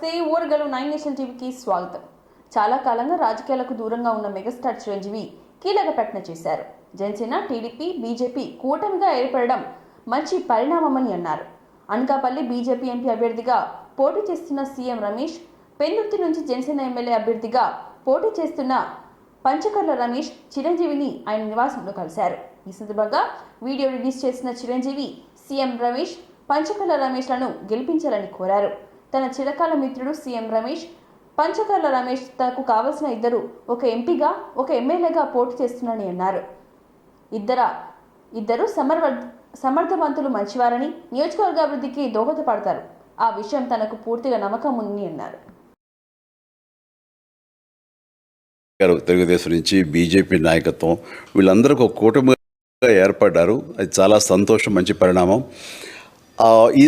నమస్తే ఊరగలు 9 నేషన్ టీవీకి స్వాగతం. చాలా కాలంగా రాజకీయాలకు దూరంగా ఉన్న మెగాస్టార్ చిరంజీవి కీలక ప్రకటన చేశారు. జనసేన, టీడీపీ, బీజేపీ కూటమిగా ఏర్పడడం మంచి పరిణామమని అన్నారు. అనకాపల్లి బీజేపీ ఎంపీ అభ్యర్థిగా పోటీ చేస్తున్న సీఎం రమేష్, పెందుర్తి నుంచి జనసేన ఎమ్మెల్యే అభ్యర్థిగా పోటీ చేస్తున్న పంచకర్ల రమేష్ చిరంజీవిని ఆయన నివాసంలో కలిశారు. ఈ సందర్భంగా వీడియో రిలీజ్ చేసిన చిరంజీవి సీఎం రమేష్, పంచకర్ల రమేష్లను గెలిపించాలని కోరారు. తన చిరకాల మిత్రుడు సీఎం రమేష్, పంచకర్ల రమేష్ తనకు కావలసిన ఇద్దరు, ఒక ఎంపీగా ఒక ఎమ్మెల్యేగా పోటీ చేస్తున్నారని అన్నారు. ఇద్దరు సమర్థవంతులు, మంచివారని, నియోజకవర్గ అభివృద్ధికి దోహదపడతారు. ఆ విషయం తనకు పూర్తిగా నమ్మకం ఉందని అన్నారు. తెలుగుదేశం నుంచి బీజేపీ నాయకత్వం వీళ్ళందరూ ఒక కూటమిగా ఏర్పడ్డారు. అది చాలా సంతోషం, మంచి పరిణామం. ఈ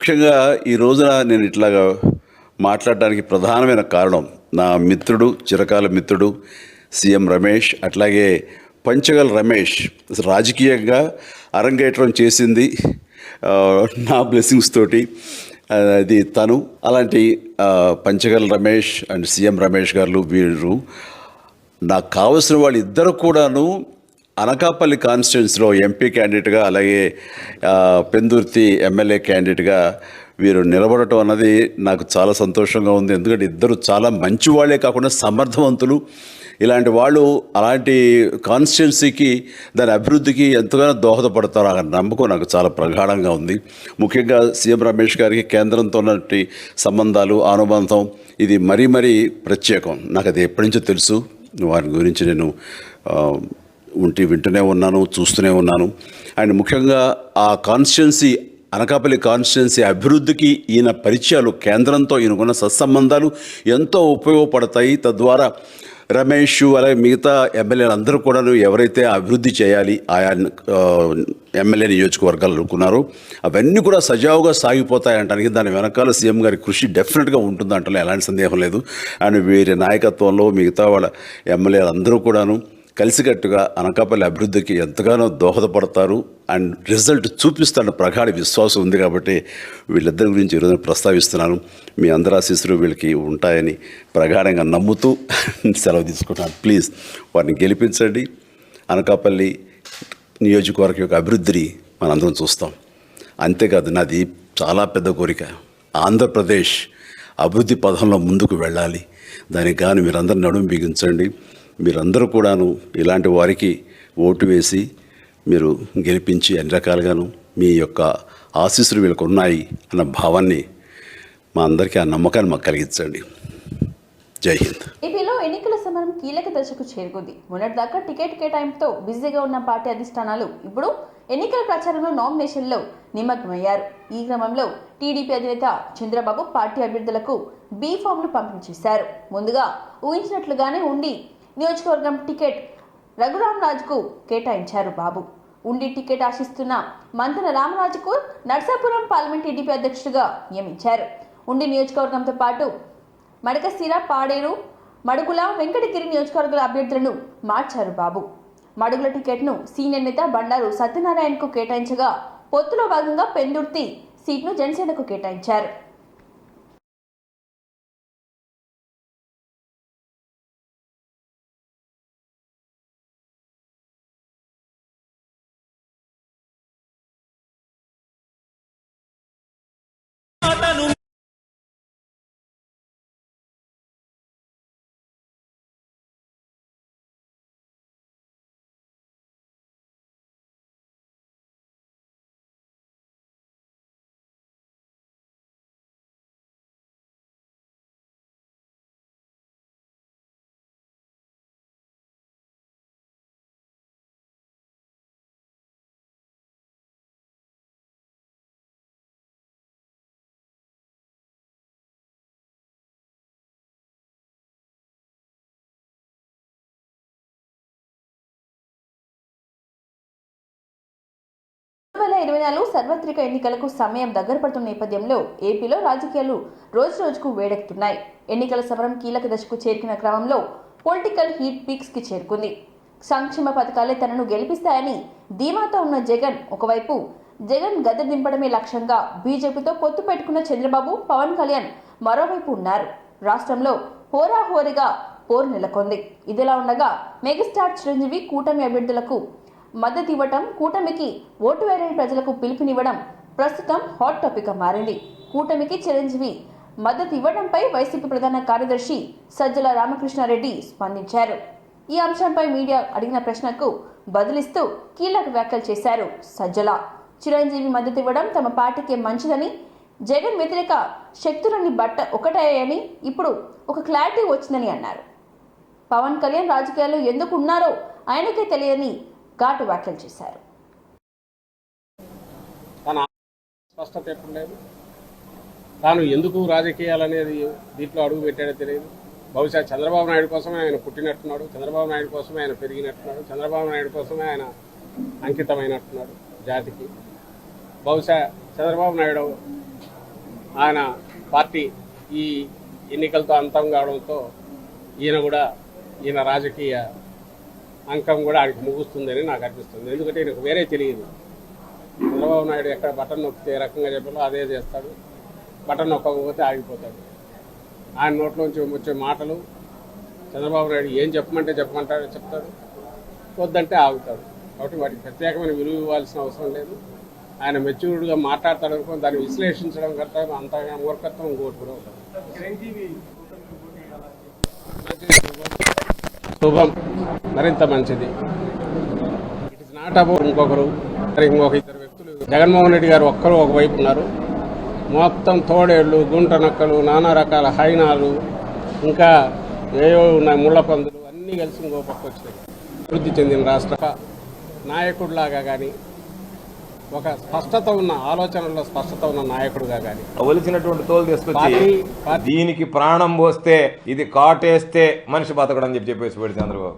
ముఖ్యంగా ఈ రోజున నేను ఇట్లాగా మాట్లాడడానికి ప్రధానమైన కారణం నా మిత్రుడు, చిరకాల మిత్రుడు సీఎం రమేష్, అట్లాగే పంచగల్ రమేష్ రాజకీయంగా అరంగేట్రం చేసింది నా బ్లెస్సింగ్స్ తోటి. అది తను. అలాంటి పంచగల్ రమేష్ అండ్ సీఎం రమేష్ గారు వీరు నాకు కావలసిన వాళ్ళు ఇద్దరు కూడాను అనకాపల్లి కాన్స్టిట్యున్సీలో ఎంపీ క్యాండిడేట్గా, అలాగే పెందుర్తి ఎమ్మెల్యే క్యాండిడేట్గా వీరు నిలబడటం అన్నది నాకు చాలా సంతోషంగా ఉంది. ఎందుకంటే ఇద్దరు చాలా మంచి వాళ్ళే కాకుండా సమర్థవంతులు. ఇలాంటి వాళ్ళు అలాంటి కాన్స్టిట్యున్సీకి, దాని అభివృద్ధికి ఎంతగానో దోహదపడతారు అన్న నమ్మకం నాకు చాలా ప్రగాఢంగా ఉంది. ముఖ్యంగా సీఎం రమేష్ గారికి కేంద్రంతో ఉన్నటువంటి సంబంధాలు, అనుబంధం ఇది మరీ మరీ ప్రత్యేకం. నాకు అది ఎప్పటి నుంచో తెలుసు. వారి గురించి నేను వింటూనే ఉన్నాను, చూస్తూనే ఉన్నాను. అండ్ ముఖ్యంగా ఆ కాన్స్టిట్యున్సీ, అనకాపల్లి కాన్స్టిట్యున్సీ అభివృద్ధికి ఈయన పరిచయాలు, కేంద్రంతో ఈయనకున్న సత్సంబంధాలు ఎంతో ఉపయోగపడతాయి. తద్వారా రమేష్ అలాగే మిగతా ఎమ్మెల్యేలు అందరూ కూడా ఎవరైతే అభివృద్ధి చేయాలి ఆయా ఎమ్మెల్యే నియోజకవర్గాలు అనుకున్నారో అవన్నీ కూడా సజావుగా సాగిపోతాయి అంటానికి దాని వెనకాల సీఎం గారి కృషి డెఫినెట్గా ఉంటుందంటే ఎలాంటి సందేహం లేదు. అండ్ వీరి నాయకత్వంలో మిగతా వాళ్ళ ఎమ్మెల్యేలు అందరూ కూడాను కలిసికట్టుగా అనకాపల్లి అభివృద్ధికి ఎంతగానో దోహదపడతారు అండ్ రిజల్ట్ చూపిస్తారన్న ప్రగాఢ విశ్వాసం ఉంది. కాబట్టి వీళ్ళిద్దరి గురించి ఈరోజు ప్రస్తావిస్తున్నాను. మీ అందరి ఆశీస్సులు వీళ్ళకి ఉంటాయని ప్రగాఢంగా నమ్ముతూ సెలవు తీసుకుంటాను. ప్లీజ్ వారిని గెలిపించండి. అనకాపల్లి నియోజకవర్గం యొక్క అభివృద్ధిని మనందరం చూస్తాం. అంతేకాదు, నాది చాలా పెద్ద కోరిక, ఆంధ్రప్రదేశ్ అభివృద్ధి పథంలో ముందుకు వెళ్ళాలి. దానికి కానీ మీరందరూ నడుము బిగించండి. మీరందరూ కూడాను ఇలాంటి వారికి ఓటు వేసి మీరు గెలిపించి అన్ని రకాలుగాను మీ యొక్క ఆశీస్సులు వీళ్ళకు ఉన్నాయి అన్న భావాన్ని మా అందరికీ, ఆ నమ్మకాన్ని మాకు కలిగించండి. జై హింద్. ఏపీలో ఎన్నికల సమరం కీలక దశకు చేరుకుంది. మొన్నటిదాకా టికెట్ కేటాయింపుతో బిజీగా ఉన్న పార్టీ అధిష్టానాలు ఇప్పుడు ఎన్నికల ప్రచారంలో, నామినేషన్లో నిమగ్నమయ్యారు. ఈ క్రమంలో టీడీపీ అధినేత చంద్రబాబు పార్టీ అభ్యర్థులకు బీ ఫామ్లు పంపిణీ చేశారు. ముందుగా ఊహించినట్లుగానే ఉండి నియోజకవర్గం టికెట్ రఘురామరాజుకు కేటాయించారు బాబు. ఉండి టికెట్ ఆశిస్తున్న మంతెన రామరాజుకు నర్సాపురం పార్లమెంట్ టీడీపీ అధ్యక్షుడిగా నియమించారు. ఉండి నియోజకవర్గంతో పాటు మడకశిర, పాడేరు, మడుగుల, వెంకటగిరి నియోజకవర్గాల అభ్యర్థులను మార్చారు బాబు. మడుగుల టికెట్ను సీనియర్ నేత బండారు సత్యనారాయణకు కేటాయించగా, పొత్తులో భాగంగా పెందుర్తి సీట్ను జనసేనకు కేటాయించారు. సార్వత్రిక ఎన్నికలకు సమయం దగ్గర పడుతున్న నేపథ్యంలో ఏపీలో రాజకీయాలు రోజురోజుకు వేడెక్కుతున్నాయి. ఎన్నికల సమరం కీలక దశకు చేరుకున్న క్రమంలో పొలిటికల్ హీట్ పీక్స్ కి చేరుకుంది. సంక్షేమ పథకాలే తనను గెలిపిస్తాయని ధీమాతో ఉన్న జగన్ ఒకవైపు, జగన్ గద్దె దింపడమే లక్ష్యంగా బీజేపీతో పొత్తు పెట్టుకున్న చంద్రబాబు, పవన్ కళ్యాణ్ మరోవైపు ఉన్నారు. రాష్ట్రంలో హోరాహోరీగా పోరు నెలకొంది. ఇదిలా ఉండగా మెగాస్టార్ చిరంజీవి కూటమి అభ్యర్థులకు మద్దతు ఇవ్వటం, కూటమికి ఓటు వేయని ప్రజలకు పిలుపునివ్వడం ప్రస్తుతం హాట్ టాపిక్ గా మారింది. కూటమికి చిరంజీవి మద్దతు ఇవ్వడంపై వైసీపీ ప్రధాన కార్యదర్శి సజ్జల రామకృష్ణారెడ్డి స్పందించారు. ఈ అంశంపై మీడియా అడిగిన ప్రశ్నకు బదులిస్తూ కీలక వ్యాఖ్యలు చేశారు సజ్జల. చిరంజీవి మద్దతు ఇవ్వడం తమ పార్టీకి మంచిదని, జగన్ వ్యతిరేక శక్తులన్నీ ఒకటయ్యాయని ఇప్పుడు ఒక క్లారిటీ వచ్చిందని అన్నారు. పవన్ కళ్యాణ్ రాజకీయాల్లో ఎందుకు ఉన్నారో ఆయనకే తెలియని ఘాటు వ్యాఖ్యలు చేశారు. స్పష్టత ఎప్పుడు లేదు. తాను ఎందుకు రాజకీయాలనేది దీంట్లో అడుగు పెట్టాడో తెలియదు. బహుశా చంద్రబాబు నాయుడు కోసమే ఆయన పుట్టినట్టున్నాడు, చంద్రబాబు నాయుడు కోసమే ఆయన పెరిగినట్టున్నాడు, చంద్రబాబు నాయుడు కోసమే ఆయన అంకితమైనట్టున్నాడు జాతికి. బహుశా చంద్రబాబు నాయుడు ఆయన పార్టీ ఈ ఎన్నికలతో అంతం కావడంతో ఈయన రాజకీయ అంకం కూడా ఆయనకు ముగుస్తుందని నాకు అనిపిస్తుంది. ఎందుకంటే ఈయనకు వేరే తెలియదు. చంద్రబాబు నాయుడు ఎక్కడ బటన్ నొక్కితే ఏ రకంగా చెప్పాలో అదే చేస్తాడు, బటన్ నొక్కకపోతే ఆగిపోతాడు. ఆయన నోట్లోంచి వచ్చే మాటలు చంద్రబాబు నాయుడు ఏం చెప్పమంటే చెప్తాడు, వద్దంటే ఆగుతాడు. కాబట్టి వాటికి ప్రత్యేకమైన విలువ ఇవ్వాల్సిన అవసరం లేదు. ఆయన మెచ్యూర్డ్గా మాట్లాడతాడు అనుకో, దాన్ని విశ్లేషించడం కంటే అంతగా మూర్ఖత్వం ఇంకోటి కూడా ఉంటుంది. శుభం, మరింత మంచిది. ఇట్ ఇస్ నాట్ అబౌట్ ఇంకొక ఇద్దరు వ్యక్తులు. జగన్మోహన్ రెడ్డి గారు ఒక్కరు ఒకవైపు ఉన్నారు. మొత్తం తోడేళ్లు, గుంట నక్కలు, నానా రకాల హైనాలు, ఇంకా ఏవో ఉన్నాయి, ముళ్ళ పందులు అన్నీ కలిసి ఇంకో పక్క వచ్చినాయి. అభివృద్ధి చెందిన రాష్ట్ర నాయకుడిలాగా కానీ, ఒక స్పష్టత ఉన్న ఆలోచనల్లో స్పష్టత ఉన్న నాయకుడుగా కానీ ఒలిచినటువంటి తోలు తీసుకొచ్చి దీనికి ప్రాణం పోస్తే, ఇది కాటేస్తే మనిషి బతకడం చెప్పేసి పెడితే చంద్రబాబు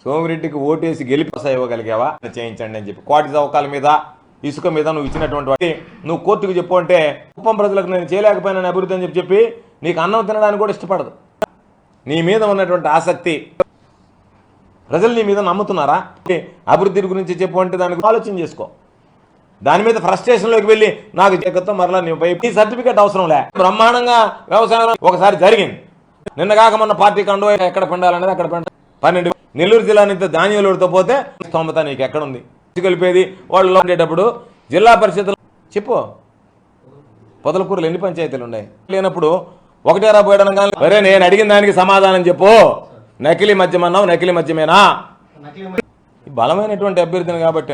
సోమిరెడ్డికి ఓటేసి గెలిపిసా ఇవ్వగలిగావా చేయించండి అని చెప్పి కోటి చౌకాల మీద, ఇసుక మీద నువ్వు ఇచ్చినటువంటి వాటి నువ్వు కోర్టుకు చెప్పు అంటే కుప్పం ప్రజలకు నేను చేయలేకపోయినా అభివృద్ధి అని చెప్పి నీకు అన్నం తినడానికి కూడా ఇష్టపడదు. నీ మీద ఉన్నటువంటి ఆసక్తి ప్రజలు నీ మీద నమ్ముతున్నారా? అభివృద్ధి గురించి చెప్పు అంటే దానికి ఆలోచన చేసుకో. దాని మీద ఫ్రస్ట్రేషన్లోకి వెళ్ళి నాకు జగత్తో మరలా నీ సర్టిఫికేట్ అవసరం లే. బ్రహ్మాండంగా వ్యవసాయం ఒకసారి జరిగింది. నిన్న కాక మొన్న పార్టీ కండు ఎక్కడ పండాలనేది అక్కడ 12 నెల్లూరు జిల్లా నుంచి ధాన్యాలతో పోతే స్తోమత నీకు ఎక్కడుంది? కలిపేది వాళ్ళు ఉండేటప్పుడు జిల్లా పరిషత్తులు చెప్పు. పొదలకూరులు ఎన్ని పంచాయతీలు ఉన్నాయి? లేనప్పుడు ఒకటేరా పోయడం కానీ అరే నేను అడిగిన దానికి సమాధానం చెప్పు. నకిలీ మద్యం అన్నావు, నకిలీ మద్యమేనా? బలమైనటువంటి అభ్యర్థిని కాబట్టి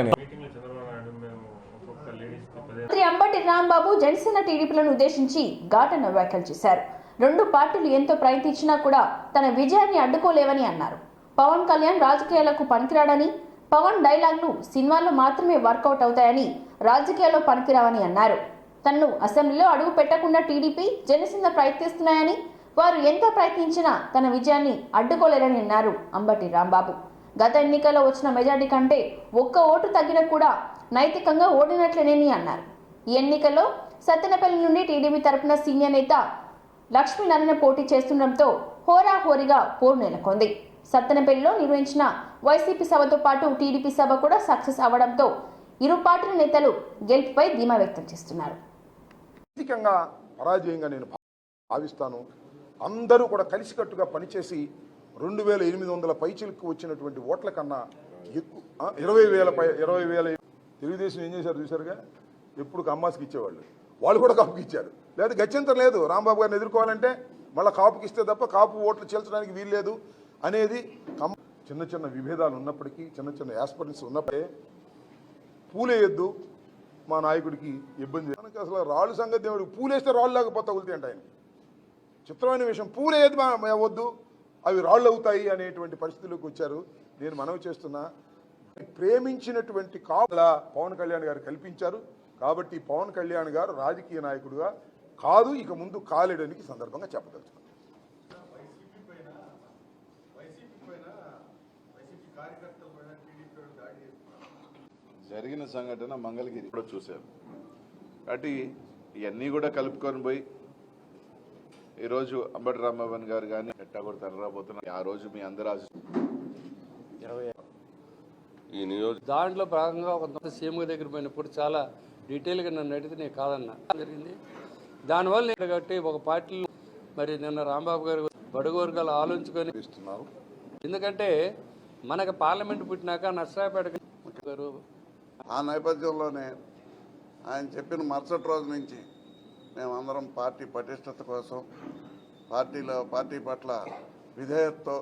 మంత్రి అంబటి రాంబాబు జనసేన టీడీపీలను ఉద్దేశించి ఘాటైన వ్యాఖ్యలు చేశారు. రెండు పార్టీలు ఎంతో ప్రయత్నించినా కూడా తన విజయాన్ని అడ్డుకోలేవని అన్నారు. పవన్ కళ్యాణ్ రాజకీయాలకు పనికిరాడని, పవన్ డైలాగ్లు సినిమాల్లో మాత్రమే వర్కౌట్ అవుతాయని, రాజకీయాల్లో పనికిరావని అన్నారు. తనను అసెంబ్లీలో అడుగు పెట్టకుండా టీడీపీ జనసేన ప్రయత్నిస్తున్నాయని, వారు ఎంత ప్రయత్నించినా తన విజయాన్ని అడ్డుకోలేరని అన్నారు అంబటి రాంబాబు. గత ఎన్నికల్లో వచ్చిన మెజార్టీ కంటే ఒక్క ఓటు తగ్గినా కూడా నైతికంగా ఓడినట్లేనని అన్నారు. ఈ ఎన్నికల్లో సత్తెనపల్లి నుండి టీడీపీ తరపున సీనియర్ నేత లక్ష్మీనారాయణ పోటీ చేస్తుండటంతో హోరాహోరీగా పోరు నెలకొంది. సత్తెనపల్లిలో నిర్వహించిన వైసీపీ సభతో పాటు టీడీపీ సభ కూడా సక్సెస్ అవ్వడంతో ఇరు పార్టీల నేతలు గెలుపుపై ధీమా వ్యక్తం చేస్తున్నారు. పరాజయంగా నేను భావిస్తాను. అందరూ కూడా కలిసికట్టుగా పనిచేసి 2800 పైచిలకు వచ్చినటువంటి ఓట్ల కన్నా ఎక్కువ 20,000 తెలుగుదేశం ఏం చేశారు చూసారుగా. ఎప్పుడు కమ్మాస్కి ఇచ్చేవాళ్ళు, వాళ్ళు కూడా కాపుకి ఇచ్చారు. లేదా గత్యంతరం లేదు, రాంబాబు గారిని ఎదుర్కోవాలంటే మళ్ళీ కాపుకి ఇస్తే తప్ప కాపు ఓట్లు చేల్చడానికి వీల్లేదు అనేది. చిన్న చిన్న విభేదాలు ఉన్నప్పటికీ, చిన్న చిన్న యాస్పిరెంట్స్ ఉన్నప్పుడే పూలేయొద్దు మా నాయకుడికి ఇబ్బంది. మనకి అసలు రాళ్ళు సంగతి దేవుడికి పూలేస్తే రాళ్ళు లేకపోతే తగులుతాయి అంట ఆయన. చిత్రమైన విషయం, పూలేయద్దు వద్దు అవి రాళ్ళు అవుతాయి అనేటువంటి పరిస్థితుల్లోకి వచ్చారు. నేను మనవి చేస్తున్నా, ప్రేమించినటువంటి కాపుల పవన్ కళ్యాణ్ గారు కల్పించారు. కాబట్టి పవన్ కళ్యాణ్ గారు రాజకీయ నాయకుడుగా కాదు, ఇక ముందు కాలేడానికి సందర్భంగా చెప్పదలుచుకున్నాను. జరిగిన సంఘటన మంగళగిరి కూడా చూశారు. కాబట్టి ఇవన్నీ కూడా కలుపుకొని పోయి ఈరోజు అంబటి రాంబాబు గారు కానీ ఎట్టా కూడా తరలిపోతున్నారు. ఆ రోజు మీ అందరూ ఈ దాంట్లో భాగంగా కొంత సీఎం దగ్గర పోయినప్పుడు చాలా డీటెయిల్గా నన్ను అడిగితే నేను కాదన్నా జరిగింది. దానివల్ల కాబట్టి ఒక పార్టీలో మరి నిన్న రాంబాబు గారు బడుగు వర్గాలు ఆలోచించుకొని ఇస్తున్నారు. ఎందుకంటే మనకు పార్లమెంట్ పుట్టినాక నర్సరాపేట గారు ఆ నేపథ్యంలోనే ఆయన చెప్పిన మరుసటి రోజు నుంచి మేమందరం పార్టీ పటిష్టత కోసం పార్టీ పట్ల విధేయతతో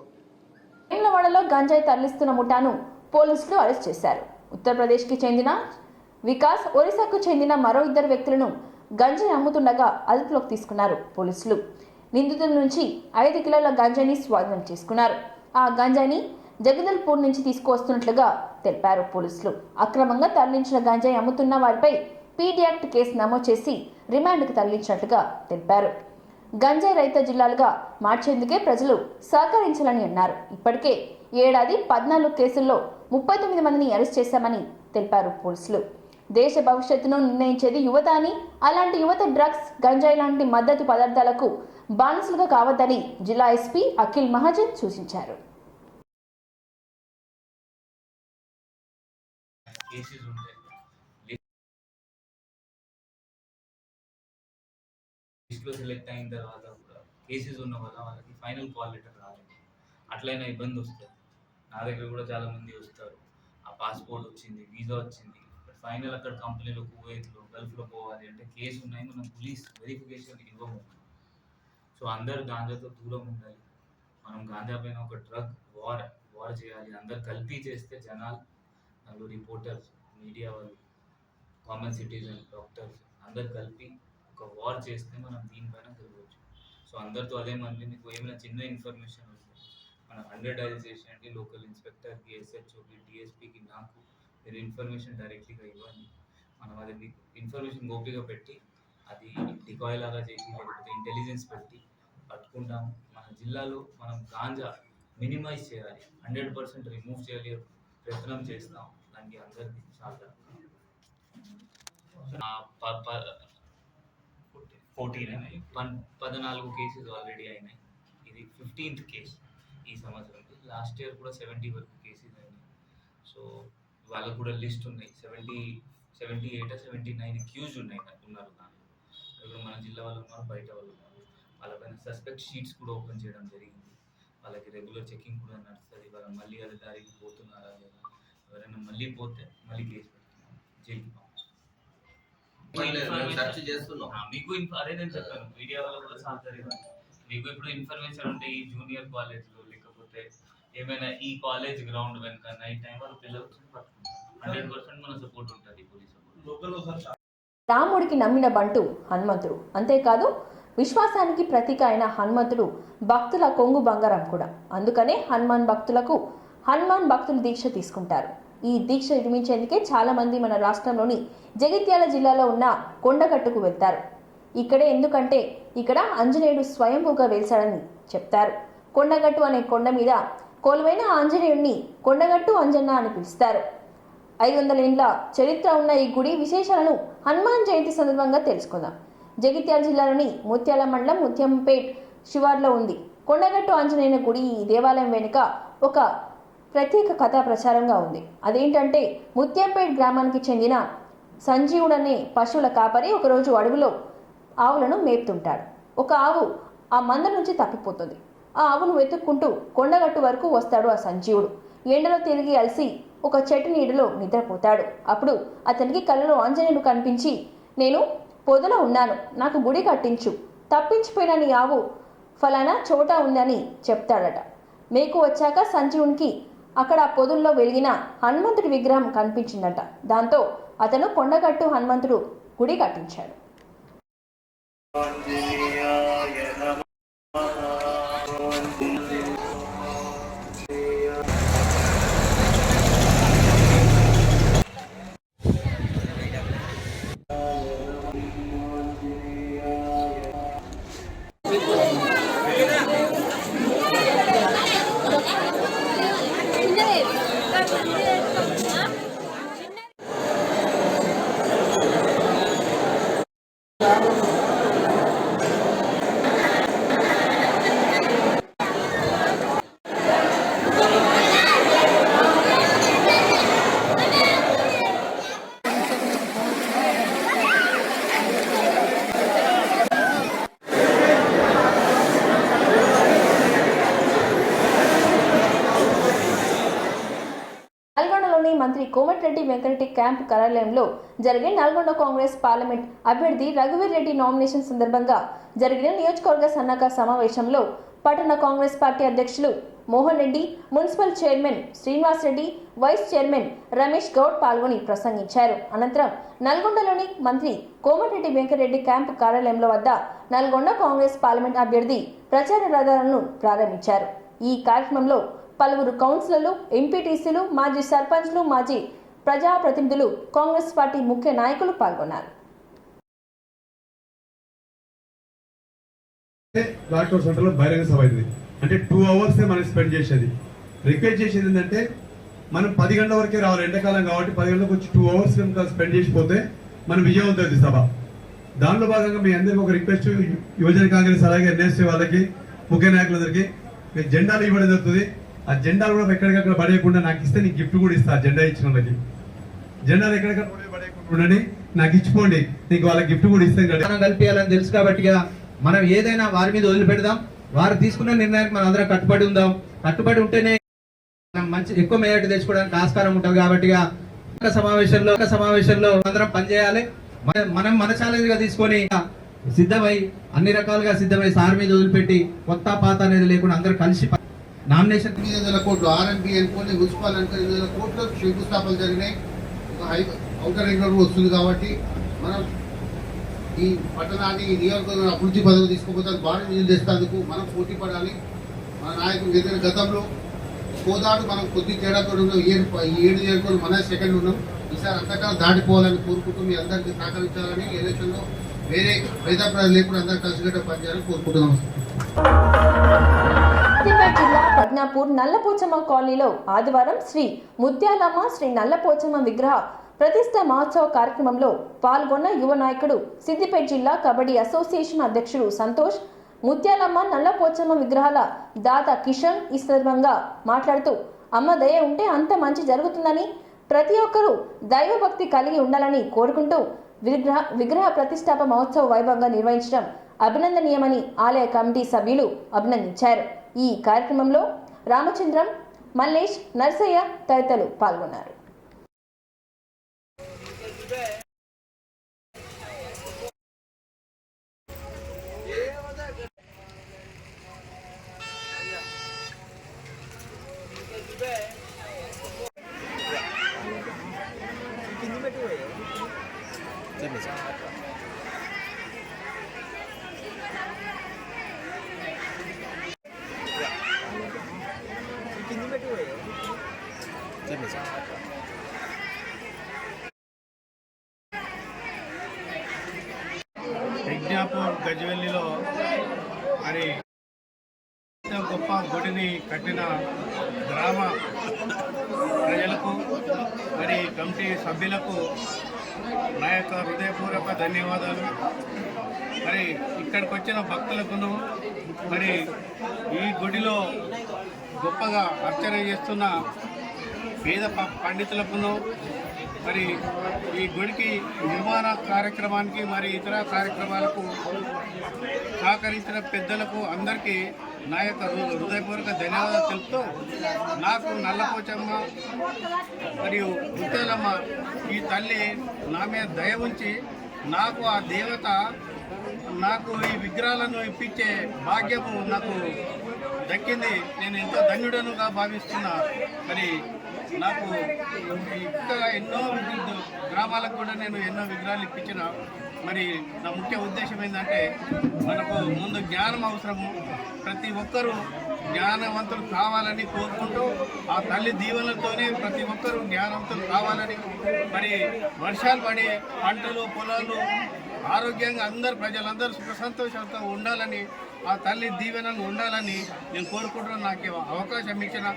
వేములవాడలో గంజాయి తరలిస్తున్న ముఠాను పోలీసులు అరెస్ట్ చేశారు. ఉత్తరప్రదేశ్కి చెందిన వికాస్, ఒరిస్సాకు చెందిన మరో 2 వ్యక్తులను గంజాయి అమ్ముతుండగా అదుపులోకి తీసుకున్నారు పోలీసులు. నిందితుల నుంచి 5 కిలోల గంజాయిని స్వాధీనం చేసుకున్నారు. ఆ గంజాయిని జగదల్పూర్ నుంచి తీసుకువస్తున్నట్లుగా తెలిపారు పోలీసులు. అక్రమంగా తరలించిన గంజాయి అమ్ముతున్న వారిపై పీడీ యాక్ట్ కేసు నమోదు చేసి రిమాండ్కు తరలించినట్లుగా తెలిపారు. గంజాయి రహిత జిల్లాలుగా మార్చేందుకే ప్రజలు సహకరించాలని అన్నారు. ఇప్పటికే ఏడాది 14 కేసుల్లో 39 మందిని అరెస్ట్ చేశామని తెలిపారు పోలీసులు. దేశ భవిష్యత్తును నిర్ణయించేది యువత అని, అలాంటి యువత డ్రగ్స్, గంజాయి లాంటి మద్దతు పదార్థాలకు బానిసలుగా కావద్దని జిల్లా ఎస్పీ అఖిల్ మహాజన్ సూచించారు. లిస్ట్లో సెలెక్ట్ అయిన తర్వాత కూడా కేసెస్ ఉన్న వల్ల వాళ్ళకి ఫైనల్ కాల్ లెటర్ రాలేదు. అట్లయినా ఇబ్బంది వస్తుంది. నా దగ్గర కూడా చాలా మంది వస్తారు, ఆ పాస్పోర్ట్ వచ్చింది, వీసా వచ్చింది, బట్ ఫైనల్ అక్కడ కంపెనీలో, కువైట్లో, గల్ఫ్లో పోవాలి అంటే కేసు ఉన్నాయి, మనం పోలీస్ వెరిఫికేషన్ ఇవ్వము. సో అందరు గాంజాతో దూరం ఉండాలి. మనం గాంజా పైన ఒక డ్రగ్ వార్ చేయాలి. అందరు కలిపి చేస్తే జనాలు, అందులో రిపోర్టర్స్, మీడియా వాళ్ళు, కామన్ సిటిజన్, డాక్టర్స్ అందరు కలిపి ఒక వార్ చేస్తే మనం దీనిపైన గెలవచ్చు. సో అందరితో అదే మంది మీకు ఏమైనా చిన్న ఇన్ఫర్మేషన్ వస్తే మనం 100 డైల్ చేసేయండి. లోకల్ ఇన్స్పెక్టర్కి, ఎస్హెచ్ఓకి, డిఎస్పీకి, నాకు మీరు ఇన్ఫర్మేషన్ డైరెక్ట్గా ఇవ్వండి. మనం అది మీకు ఇన్ఫర్మేషన్ గోపిగా పెట్టి అది డికాయ్ లాగా చేసి లేకపోతే ఇంటెలిజెన్స్ పెట్టి పట్టుకుంటాం. మన జిల్లాలో మనం గాంజా మినిమైజ్ చేయాలి, 100% రిమూవ్ చేయాలి ప్రయత్నం చేస్తాం. దానికి అందరికీ చాలా 14 కేసెస్ ఆల్రెడీ అయినాయి. ఇది 15th కేసు ఈ సంవత్సరం. లాస్ట్ ఇయర్ కూడా 70 వరకు కేసెస్ అయినాయి. సో వాళ్ళకు కూడా లిస్ట్ ఉన్నాయి, 78 79 అక్యూజ్డ్ ఉన్నారు. దాంట్లో ఇప్పుడు మన జిల్లా వాళ్ళు ఉన్నారు, బయట వాళ్ళు ఉన్నారు. వాళ్ళపైన సస్పెక్ట్ షీట్స్ కూడా ఓపెన్ చేయడం జరిగింది. వాళ్ళకి రెగ్యులర్ చెకింగ్ కూడా నడుస్తుంది. వాళ్ళు మళ్ళీ అది దారికి పోతున్నారా లేదా, ఎవరైనా మళ్ళీ పోతే మళ్ళీ కేసు పెడుతున్నాం, జైలుకి మీకు అదే నేను చెప్పాను, మీడియా వల్ల కూడా సహకరించాలి. మీకు ఇప్పుడు ఇన్ఫర్మేషన్ ఉంటే ఈ జూనియర్ కాలేజ్లో లేకపోతే ఏమైనా ఈ కాలేజ్ గ్రౌండ్ వెనుక నైట్ టైం వాళ్ళు పిల్లలు పట్టుకుంటారు. 100% మన సపోర్ట్ ఉంటుంది, పోలీసు. రాముడికి నమ్మిన బంటు హనుమంతుడు. అంతేకాదు విశ్వాసానికి ప్రతీక అయిన హనుమంతుడు భక్తుల కొంగు బంగారం కూడా. అందుకనే హనుమాన్ భక్తులు దీక్ష తీసుకుంటారు. ఈ దీక్ష నిర్మించేందుకే చాలా మంది మన రాష్ట్రంలోని జగిత్యాల జిల్లాలో ఉన్న కొండగట్టుకు వెళ్తారు. ఇక్కడే ఎందుకంటే ఇక్కడ ఆంజనేయుడు స్వయంభూగా వెలిశాడని చెప్తారు. కొండగట్టు అనే కొండ మీద కొలువైన ఆంజనేయుడిని కొండగట్టు అంజన్న అని పిలుస్తారు. 500 ఏళ్ల చరిత్ర ఉన్న ఈ గుడి విశేషాలను హనుమాన్ జయంతి సందర్భంగా తెలుసుకుందాం. జగిత్యాల జిల్లాలోని ముత్యాల మండలం ముత్యంపేట్ శివార్లో ఉంది కొండగట్టు ఆంజనేయుని గుడి. ఈ దేవాలయం వెనుక ఒక ప్రత్యేక కథా ప్రచారంగా ఉంది. అదేంటంటే ముత్యంపేట్ గ్రామానికి చెందిన సంజీవుడనే పశువుల కాపరి ఒకరోజు అడవిలో ఆవులను మేపుతుంటాడు. ఒక ఆవు ఆ మంద నుంచి తప్పిపోతుంది. ఆ ఆవును వెతుక్కుంటూ కొండగట్టు వరకు వస్తాడు ఆ సంజీవుడు. ఎండలో తిరిగి అలసి ఒక చెట్టు నీడలో నిద్రపోతాడు. అప్పుడు అతనికి కలలో ఆంజనేయుడు కనిపించి, నేను పొదలో ఉన్నాను, నాకు గుడి కట్టించు, తప్పించిపోయిన నీ ఆవు ఫలానా చోట ఉందని చెప్తాడట. మేకు వచ్చాక సంజీవునికి అక్కడ పొదుల్లో వెలిగిన హనుమంతుడి విగ్రహం కనిపించిందట. దాంతో అతను కొండగట్టు హనుమంతుడు గుడి కట్టించాడు. మంత్రి కోమటిరెడ్డి వెంకటరెడ్డి క్యాంప్ కార్యాలయంలో జరిగే నల్గొండ కాంగ్రెస్ పార్లమెంట్ అభ్యర్థి రఘువీర్ రెడ్డి నామినేషన్ సందర్భంగా జరిగిన నియోజకవర్గ సన్నాహక సమావేశంలో పట్టణ కాంగ్రెస్ పార్టీ అధ్యక్షులు Mohan Reddy, municipal chairman Srinivas Reddy, vice chairman Ramesh Goud పాల్గొని ప్రసంగించారు. అనంతరం నల్గొండలోని మంత్రి కోమటిరెడ్డి వెంకటరెడ్డి క్యాంప్ కార్యాలయంలో వద్ద నల్గొండ కాంగ్రెస్ పార్లమెంట్ అభ్యర్థి ప్రచార రథాలను ప్రారంభించారు. ఈ కార్యక్రమంలో పలువురు కౌన్సిలర్లు, ఎంపీటీసీలు, మాజీ సర్పంచ్లు, మాజీ ప్రజాప్రతినిధులు, కాంగ్రెస్ పార్టీ ముఖ్య నాయకులు పాల్గొన్నారు. బహిరంగ సభ అయింది అంటే 2 hours మనం స్పెండ్ చేసేది. రిక్వెస్ట్ చేసేది ఏంటంటే మనం 10 గంటల వరకే రావాలి, ఎండాకాలం కాబట్టి 10 గంటలకు వచ్చి 2 hours స్పెండ్ చేసిపోతే మనం విజయవంతది సభ. దానిలో భాగంగా మీ అందరికీ ఒక రిక్వెస్ట్, యువజన కాంగ్రెస్ అలాగే ఎన్ఎస్సీ వాళ్ళకి, ముఖ్య నాయకులందరికీ మీరు జెండాలు ఇవ్వడం జరుగుతుంది. ఆ జెండాలు కూడా ఎక్కడికక్కడ పడేయకుండా నాకు ఇస్తే నీకు గిఫ్ట్ కూడా ఇస్తా. జెండా ఇచ్చిన వాళ్ళకి జెండాలు ఎక్కడికక్కడ పడేయకుండా నాకు ఇచ్చిపోండి, నీకు వాళ్ళకి గిఫ్ట్ కూడా ఇస్తాం. కల్పించాలని తెలుసు కాబట్టి మనం ఏదైనా వారి మీద వదిలిపెడదాం. వారు తీసుకున్న నిర్ణయానికి మనం అందరం కట్టుబడి ఉందాం. కట్టుబడి ఉంటేనే మనం మంచి ఎక్కువ మెజార్టీ తెచ్చుకోవడానికి ఆస్కారం ఉంటుంది. కాబట్టి సమావేశంలో అందరం పనిచేయాలి. మనం మన ఛాలెంజ్ గా తీసుకొని సిద్ధమై అన్ని రకాలుగా సిద్ధమై సార్ మీద వదిలిపెట్టి కొత్త పాత అనేది లేకుండా అందరూ కలిసి నామినేషన్ 8,000 కోట్లు ఆర్ఎన్బి అనుకోని మున్సిపల్ అనుకో 8,000 కోట్లు శంకుస్థాపనలు జరిగినాయి. ఔటర్ రింగ్ రోడ్ వస్తుంది కాబట్టి మనం ఈ పట్టణాన్ని ఈ నియోజకవర్గం అభివృద్ధి పదవి తీసుకోపోతే భారీ నిధులు తెస్తేందుకు మనం పోటీ పడాలి. మన నాయకులు ఏదైనా గతంలో కోదాడు మనం కొద్ది తేడాతో ఉన్నాం. 7 నియోజకవర్గం మన సెకండ్ ఉన్నాం. ఈసారి అంతకాలం దాటిపోవాలని కోరుకుంటూ మీ అందరికీ సహకరించాలని, ఎలక్షన్లో వేరే భేదాభిప్రాయాలు లేకుండా అందరూ కలిసికట్టు పనిచేయాలని కోరుకుంటున్నాం. సిద్దిపేట జిల్లా ప్రజ్ఞాపూర్ నల్లపోచమ్మ కాలనీలో ఆదివారం శ్రీ ముత్యాలమ్మ శ్రీ నల్లపోచమ్మ విగ్రహ ప్రతిష్ఠ మహోత్సవ కార్యక్రమంలో పాల్గొన్న యువ నాయకుడు, సిద్దిపేట జిల్లా కబడ్డీ అసోసియేషన్ అధ్యక్షుడు సంతోష్, ముత్యాలమ్మ నల్లపోచమ్మ విగ్రహాల దాత కిషన్ ఈ సందర్భంగా మాట్లాడుతూ అమ్మ దయ ఉంటే అంత మంచి జరుగుతుందని, ప్రతి ఒక్కరూ దైవభక్తి కలిగి ఉండాలని కోరుకుంటూ విగ్రహ ప్రతిష్టాప మహోత్సవ వైభవంగా నిర్వహించడం అభినందనీయమని ఆలయ కమిటీ సభ్యులు అభినందించారు. ఈ కార్యక్రమంలో రామచంద్రం, మల్లేష్, నర్సయ్య తదితరులు పాల్గొన్నారు. ప్రజ్ఞాపూర్ గజ్వెల్లిలో మరి గొప్ప గుడిని కట్టిన గ్రామ ప్రజలకు, మరి కమిటీ సభ్యులకు నా యొక్క హృదయపూర్వక ధన్యవాదాలు. మరి ఇక్కడికి వచ్చిన భక్తులకును, మరి ఈ గుడిలో గొప్పగా అర్చన చేస్తున్న వేద పండితులకును, మరి ఈ గుడికి నిర్మాణ కార్యక్రమానికి మరి ఇతర కార్యక్రమాలకు సహకరించిన పెద్దలకు అందరికీ నా యొక్క హృదయపూర్వక ధన్యవాదాలు తెలుపుతూ, నాకు నల్లపోచమ్మ మరియు ముత్యాలమ్మ ఈ తల్లి నా మీద దయ ఉంచి నాకు ఆ దేవత నాకు ఈ విగ్రహాలను ఇప్పించే భాగ్యము నాకు దక్కింది. నేను ఎంతో ధన్యుడనుగా భావిస్తున్నా. మరి నాకు ఇంకా ఎన్నో గ్రామాలకు కూడా నేను ఎన్నో విగ్రహాలు ఇప్పించిన. మరి నా ముఖ్య ఉద్దేశం ఏంటంటే, మనకు ముందు జ్ఞానం అవసరము. ప్రతి ఒక్కరూ జ్ఞానవంతులు కావాలని కోరుకుంటూ, ఆ తల్లి దీవెనలతోనే ప్రతి ఒక్కరూ జ్ఞానవంతులు కావాలని, మరి వర్షాలు పడి పంటలు పొలాలు ఆరోగ్యంగా ప్రజలందరూ సుఖ సంతోషాలతో ఉండాలని, ఆ తల్లి దీవెనలు ఉండాలని నేను కోరుకుంటున్నాను. నాకు అవకాశం ఇచ్చిన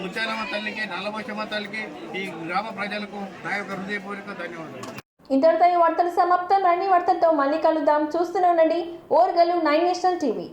ముత్యాలమ్మ తల్లికి, నల్లపోచమ్మ తల్లికి, ఈ గ్రామ ప్రజలకు నా యొక్క హృదయపూర్వక ధన్యవాదాలు. ఇంతటితో ఈ వార్తలు సమాప్తం. రండి వార్తలతో మళ్ళీ కలుద్దాం. చూస్తూనే ఉండండి ఓర్గలు 9 నేషనల్ టీవీ.